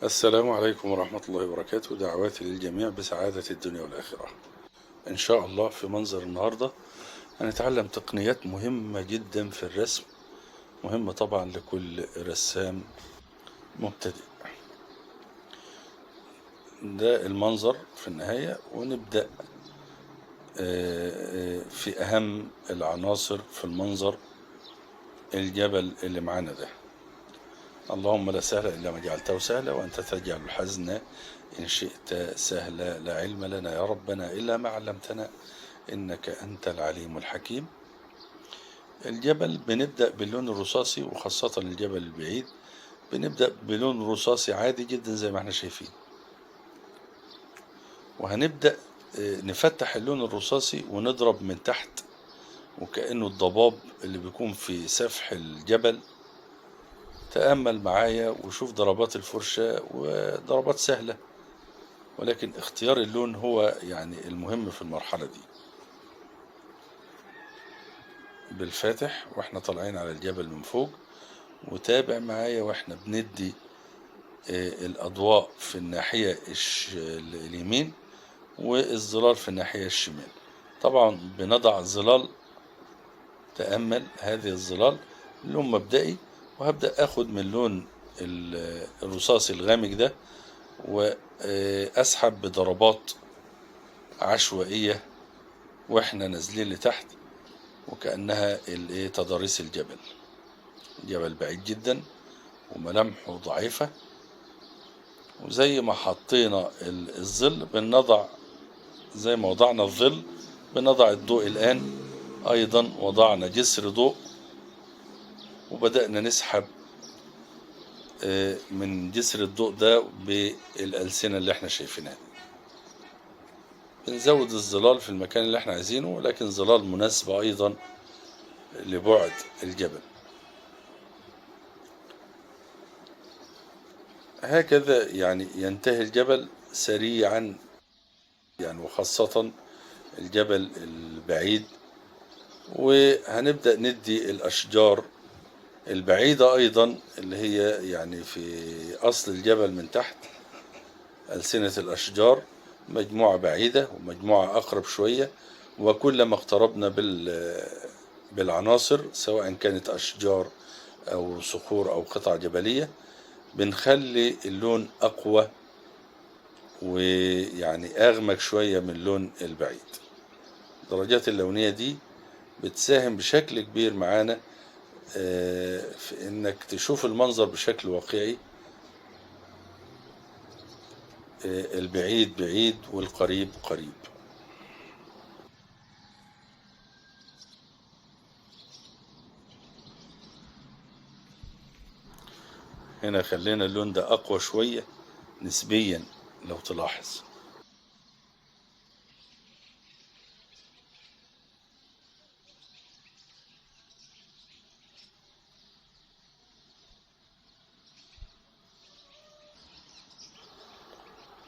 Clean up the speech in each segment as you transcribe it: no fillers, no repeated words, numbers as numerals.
السلام عليكم ورحمة الله وبركاته. دعواتي للجميع بسعادة الدنيا والآخرة. إن شاء الله في منظر النهاردة هنتعلم تقنيات مهمة جدا في الرسم، مهمة طبعا لكل رسام مبتدئ. ده المنظر في النهاية، ونبدأ في أهم العناصر في المنظر، الجبل اللي معانا ده. اللهم لا سهل إلا ما جعلته سهلا، وأنت تجعل الحزن إن شئت سهلا. لا علم لنا يا ربنا إلا ما علمتنا، إنك أنت العليم الحكيم. الجبل بنبدأ باللون الرصاصي، وخاصة الجبل البعيد بنبدأ بلون رصاصي عادي جدا زي ما احنا شايفين، وهنبدأ نفتح اللون الرصاصي ونضرب من تحت، وكأنه الضباب اللي بيكون في سفح الجبل. تأمل معايا وشوف ضربات الفرشة، وضربات سهلة، ولكن اختيار اللون هو يعني المهم في المرحلة دي. بالفاتح واحنا طالعين على الجبل من فوق، وتابع معايا واحنا بندي الأضواء في الناحية اليمين، والظلال في الناحية الشمال. طبعا بنضع ظلال، تأمل هذه الظلال لون مبدئي، وهبدأ أخد من لون الرصاصي الغامق ده، وأسحب بضربات عشوائية واحنا نازلين لتحت، وكأنها تضاريس الجبل. جبل بعيد جدا وملامحه ضعيفة، وزي ما حطينا الظل بنضع، زي ما وضعنا الظل بنضع الضوء. الآن أيضا وضعنا جسر ضوء، وبدأنا نسحب من جسر الضوء ده بالألسنة اللي احنا شايفينها. بنزود الظلال في المكان اللي احنا عايزينه، لكن ظلال مناسبة أيضا لبعد الجبل. هكذا يعني ينتهي الجبل سريعا، يعني وخاصة الجبل البعيد. وهنبدأ ندي الأشجار البعيدة أيضا، اللي هي يعني في أصل الجبل من تحت، ألسنة الأشجار، مجموعة بعيدة ومجموعة أقرب شوية. وكلما اقتربنا بالعناصر، سواء كانت أشجار أو صخور أو قطع جبلية، بنخلي اللون أقوى ويعني أغمق شوية من اللون البعيد. الدرجات اللونية دي بتساهم بشكل كبير معانا في إنك تشوف المنظر بشكل واقعي. البعيد بعيد والقريب قريب. هنا خلينا اللون ده أقوى شوية نسبيا لو تلاحظ.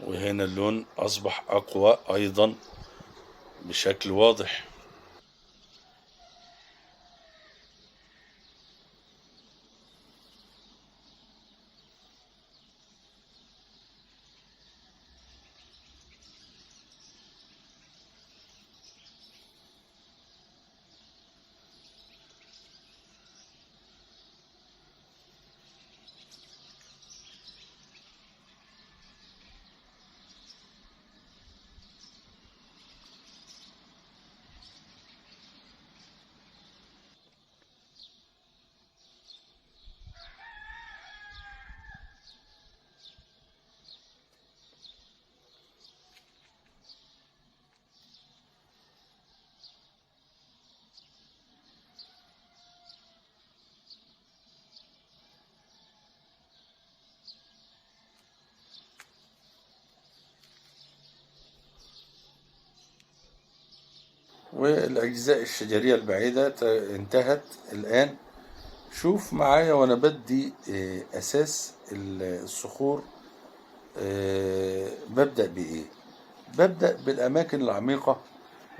وهنا اللون أصبح أقوى أيضا بشكل واضح. والأجزاء الشجرية البعيدة انتهت الآن. شوف معايا وأنا بدي أساس الصخور. ببدأ بإيه؟ ببدأ بالأماكن العميقة،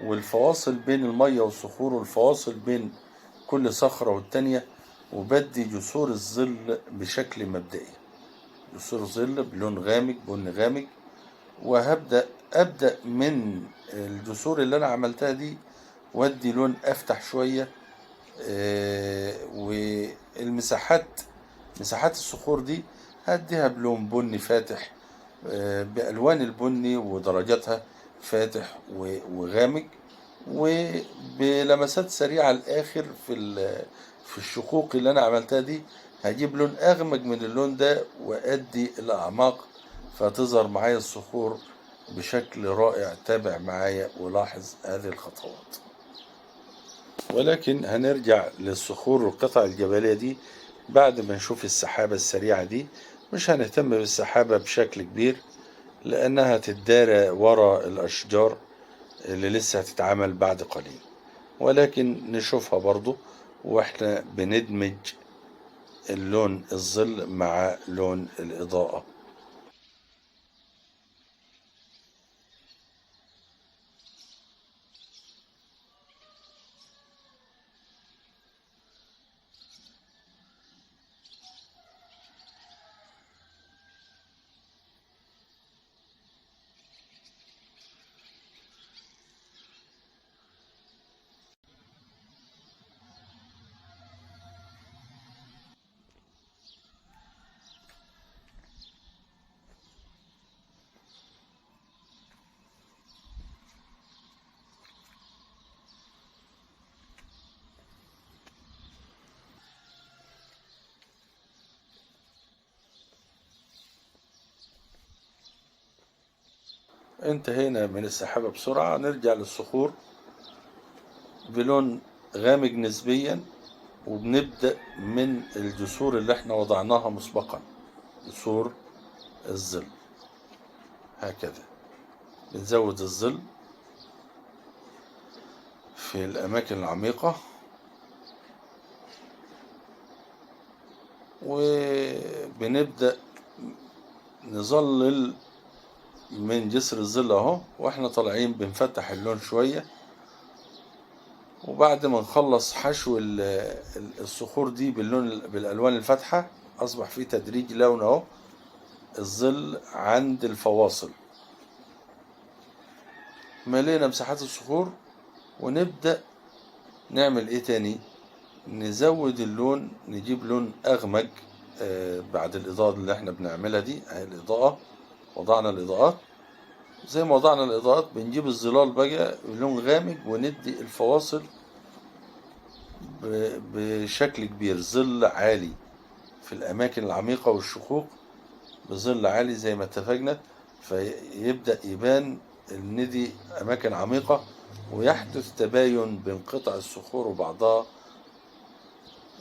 والفواصل بين المية والصخور، والفواصل بين كل صخرة والتانية، وبدي جسور الظل بشكل مبدئي. جسور ظل بلون غامق، بني غامق. وأبدأ من الجسور اللي أنا عملتها دي وأدي لون أفتح شوية. والمساحات، مساحات الصخور دي هديها بلون بني فاتح، بألوان البني ودرجاتها فاتح وغامق، وبلمسات سريعة على الآخر في الشقوق اللي أنا عملتها دي هجيب لون أغمق من اللون ده وأدي الأعماق، فتظهر معايا الصخور بشكل رائع. تابع معايا ولاحظ هذه الخطوات. ولكن هنرجع للصخور والقطع الجبلية دي بعد ما نشوف السحابة السريعة دي. مش هنهتم بالسحابة بشكل كبير لأنها تدارى ورا الأشجار اللي لسه هتتعمل بعد قليل، ولكن نشوفها برضو واحنا بندمج اللون الظل مع لون الإضاءة. انتهينا من السحابة بسرعة. نرجع للصخور بلون غامق نسبيا، وبنبدأ من الجسور اللي احنا وضعناها مسبقا، جسور الظل. هكذا بنزود الظل في الأماكن العميقة، وبنبدأ نظلل من جسر الظل اهو، واحنا طالعين بنفتح اللون شوية. وبعد ما نخلص حشو الصخور دي بالألوان الفاتحة، أصبح في تدريج لون اهو الظل عند الفواصل. ملينا مساحات الصخور، ونبدأ نعمل ايه تاني؟ نزود اللون، نجيب لون أغمق. بعد الإضاءة اللي احنا بنعملها دي، اهي الإضاءة، وضعنا الإضاءات. زي ما وضعنا الإضاءات بنجيب الظلال بقى بلون غامق، وندي الفواصل بشكل كبير، ظل عالي في الأماكن العميقة والشقوق، بظل عالي زي ما اتفقنا. فيبدأ يبان إن دي أماكن عميقة، ويحدث تباين بين قطع الصخور وبعضها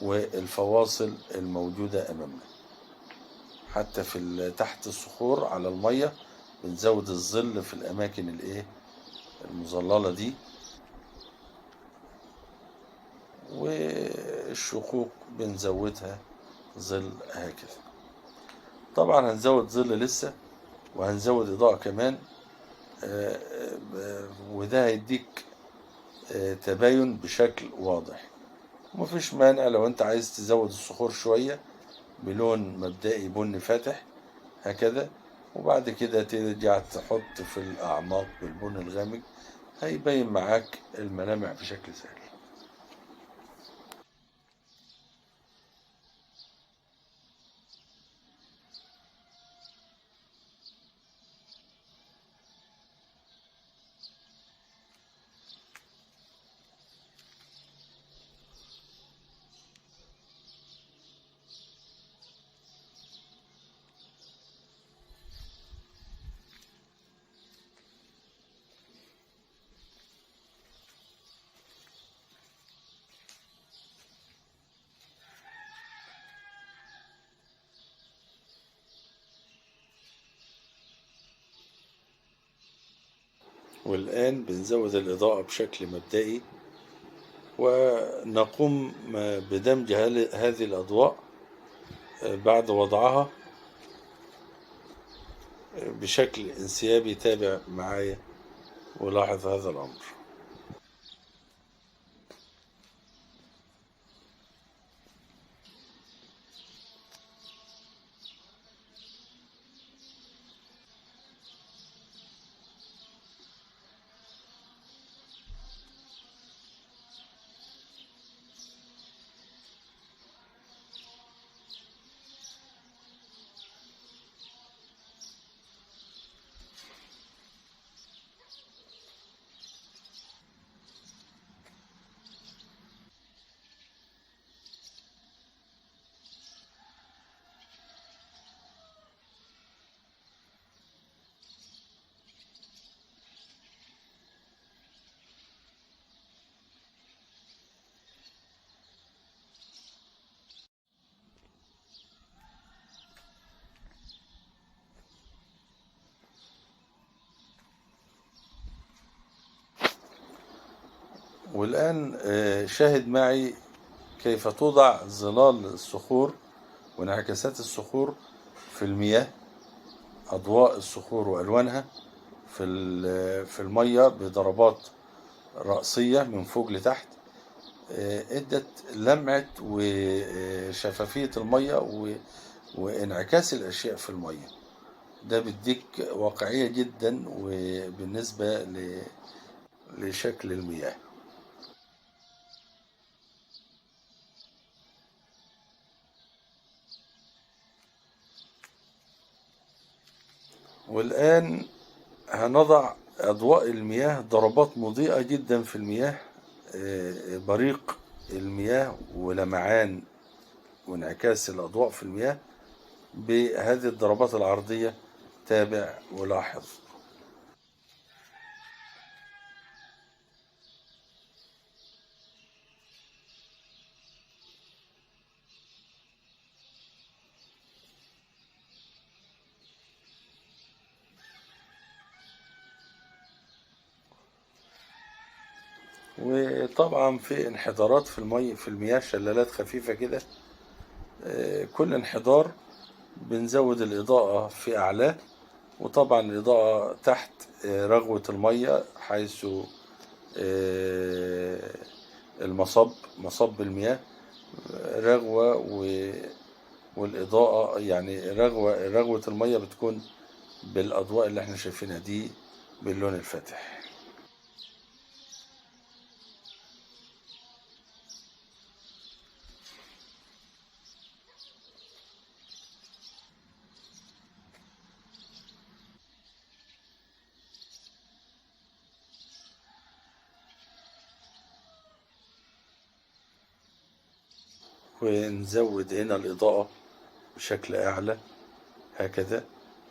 والفواصل الموجودة أمامنا. حتى في تحت الصخور على المية بنزود الظل في الأماكن المظللة دي، والشقوق بنزودها ظل هكذا. طبعا هنزود ظل لسه، وهنزود إضاءة كمان، وده هيديك تباين بشكل واضح. ومفيش مانع لو انت عايز تزود الصخور شوية بلون مبدئي بني فاتح هكذا، وبعد كده ترجع تحط في الأعماق بالبن الغامق، هيبين معاك الملامح بشكل سهل. والآن بنزود الإضاءة بشكل مبدئي، ونقوم بدمج هذه الأضواء بعد وضعها بشكل انسيابي. تابع معايا ولاحظ هذا الأمر. والآن شاهد معي كيف توضع ظلال الصخور وانعكاسات الصخور في المياه، أضواء الصخور وألوانها في المية بضربات رأسية من فوق لتحت، ادت لمعة وشفافية المية وانعكاس الأشياء في المية. ده بيديك واقعية جدا وبالنسبة لشكل المياه. والآن هنضع أضواء المياه، ضربات مضيئة جدا في المياه، بريق المياه ولمعان وانعكاس الأضواء في المياه بهذه الضربات العرضية. تابع ولاحظ. وطبعا في انحدارات في في المياه، شلالات خفيفة كده. كل انحدار بنزود الإضاءة في أعلاه، وطبعا الإضاءة تحت رغوة المية، حيث آه، مصب المياه رغوة والإضاءة، يعني رغوة المية بتكون بالأضواء اللي احنا شايفينها دي باللون الفاتح. ونزود هنا الإضاءة بشكل أعلى هكذا.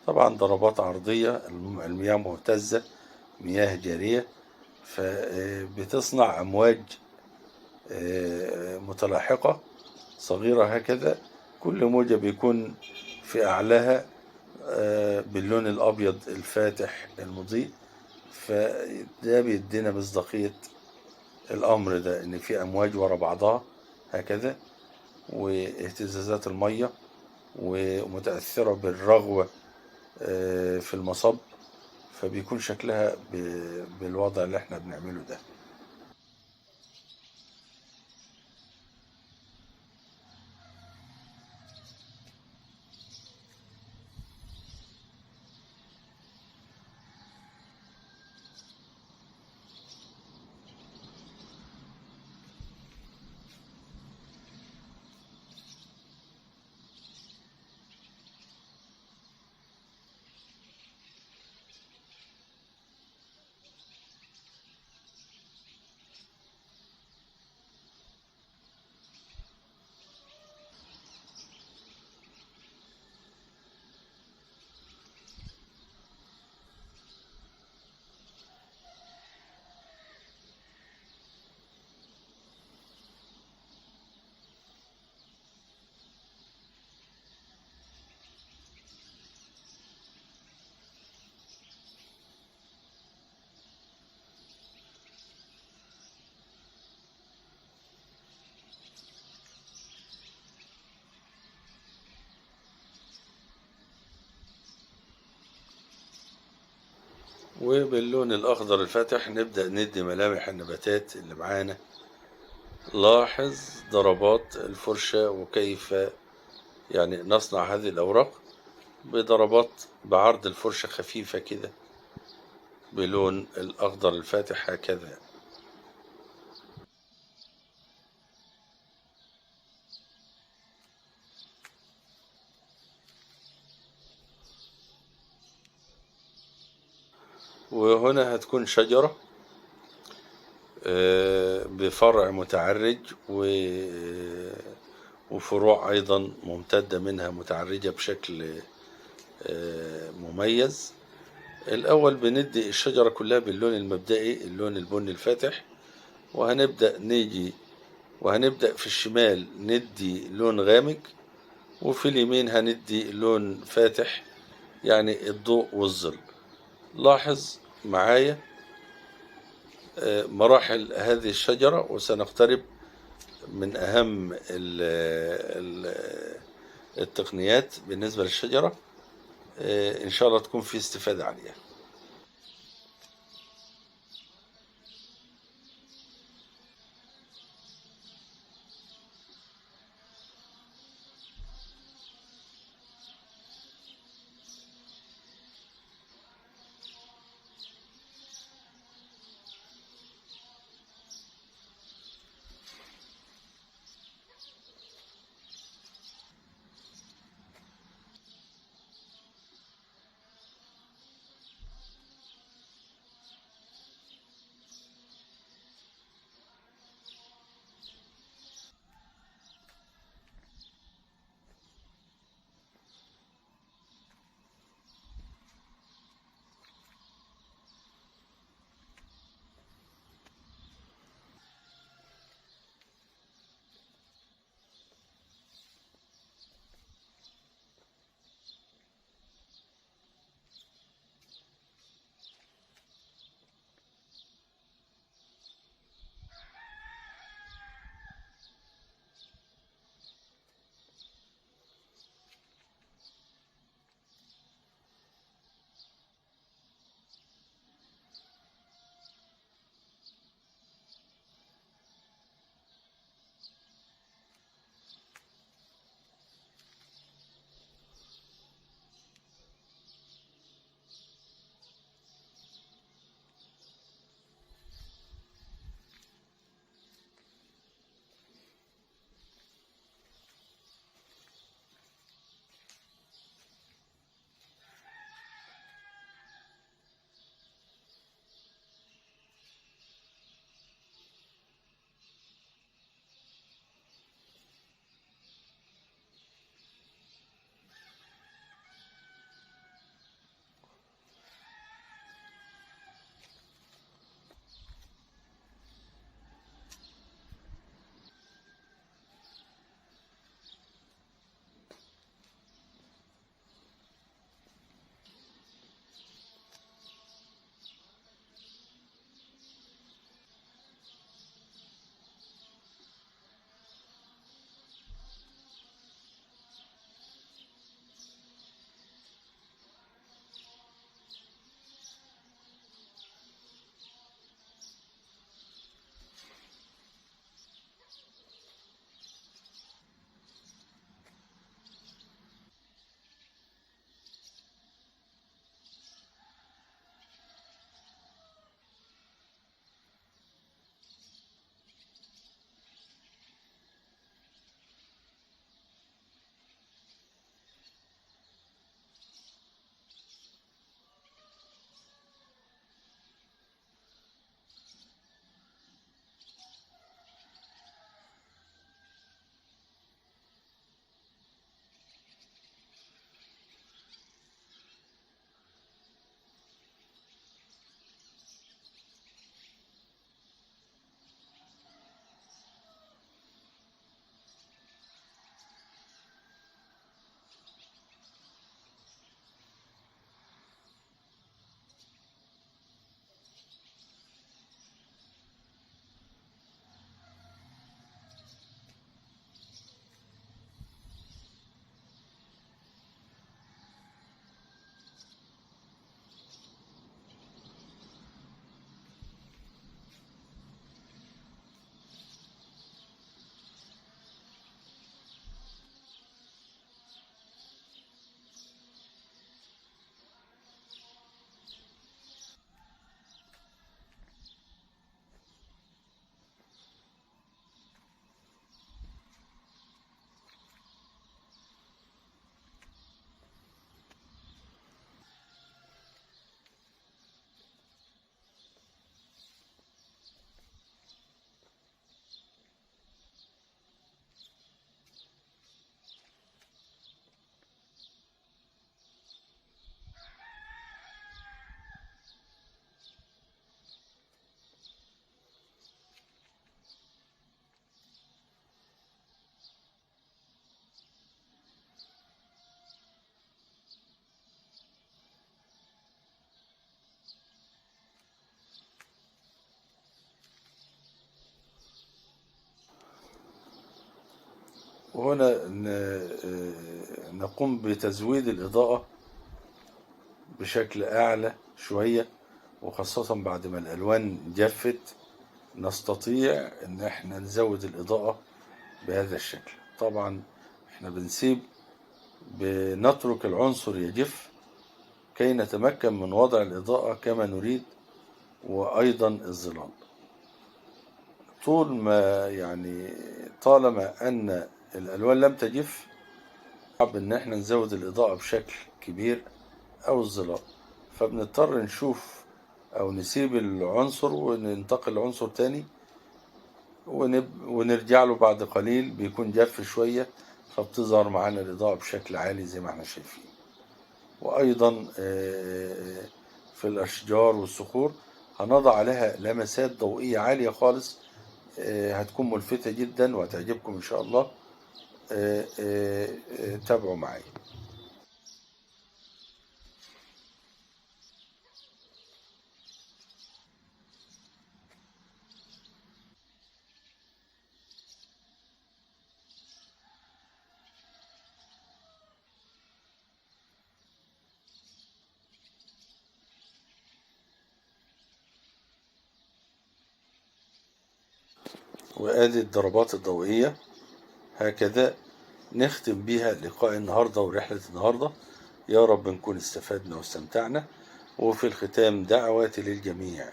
طبعا ضربات عرضية، المياه مهتزة، مياه جارية، فبتصنع أمواج متلاحقة صغيرة هكذا. كل موجة بيكون في أعلاها باللون الأبيض الفاتح المضيء، فده بيدينا مصداقية الأمر ده، إن في أمواج ورا بعضها هكذا، واهتزازات المية ومتأثرة بالرغوة في المصب، فبيكون شكلها بالوضع اللي احنا بنعمله ده. وباللون الأخضر الفاتح نبدأ ندي ملامح النباتات اللي معانا. لاحظ ضربات الفرشة وكيف يعني نصنع هذه الأوراق بضربات بعرض الفرشة خفيفة كده بلون الأخضر الفاتح هكذا. وهنا هتكون شجرة بفرع متعرج وفروع أيضا ممتدة منها متعرجة بشكل مميز. الأول بندي الشجرة كلها باللون المبدئي، اللون البني الفاتح، وهنبدأ في الشمال ندي لون غامق، وفي اليمين هندي لون فاتح، يعني الضوء والظل. لاحظ معايا مراحل هذه الشجرة، وسنقترب من أهم التقنيات بالنسبة للشجرة، إن شاء الله تكون في استفادة عالية. وهنا نقوم بتزويد الإضاءة بشكل أعلى شوية، وخاصة بعد ما الألوان جفت نستطيع إن احنا نزود الإضاءة بهذا الشكل. طبعا احنا بنترك العنصر يجف كي نتمكن من وضع الإضاءة كما نريد، وأيضا الظلال. طالما أن الألوان لم تجف، صعب إن احنا نزود الإضاءة بشكل كبير أو الظلال، فبنضطر نشوف أو نسيب العنصر وننتقل لعنصر تاني ونرجع له بعد قليل بيكون جف شوية، فبتظهر معانا الإضاءة بشكل عالي زي ما احنا شايفين. وأيضا في الأشجار والصخور هنضع عليها لمسات ضوئية عالية خالص، هتكون ملفتة جدا وهتعجبكم إن شاء الله. تابعوا معي. وآدي الضربات الضوئية، هكذا نختم بها لقاء النهاردة ورحلة النهاردة. يا رب نكون استفدنا واستمتعنا. وفي الختام دعواتي للجميع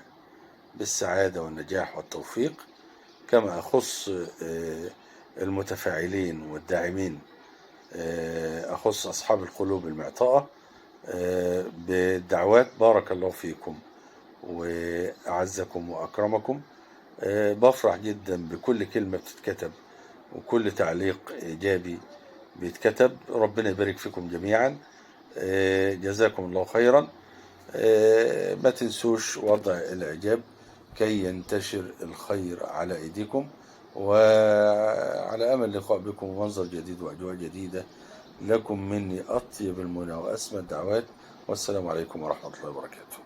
بالسعادة والنجاح والتوفيق، كما أخص المتفاعلين والداعمين، أخص أصحاب القلوب المعطاءة بالدعوات. بارك الله فيكم وأعزكم وأكرمكم. بفرح جدا بكل كلمة بتتكتب وكل تعليق إيجابي بيتكتب. ربنا يبارك فيكم جميعا. جزاكم الله خيرا. ما تنسوش وضع الإعجاب كي ينتشر الخير على أيديكم، وعلى أمل اللقاء بكم ومنظر جديد وأجواء جديدة. لكم مني أطيب المنى وأسمى الدعوات، والسلام عليكم ورحمة الله وبركاته.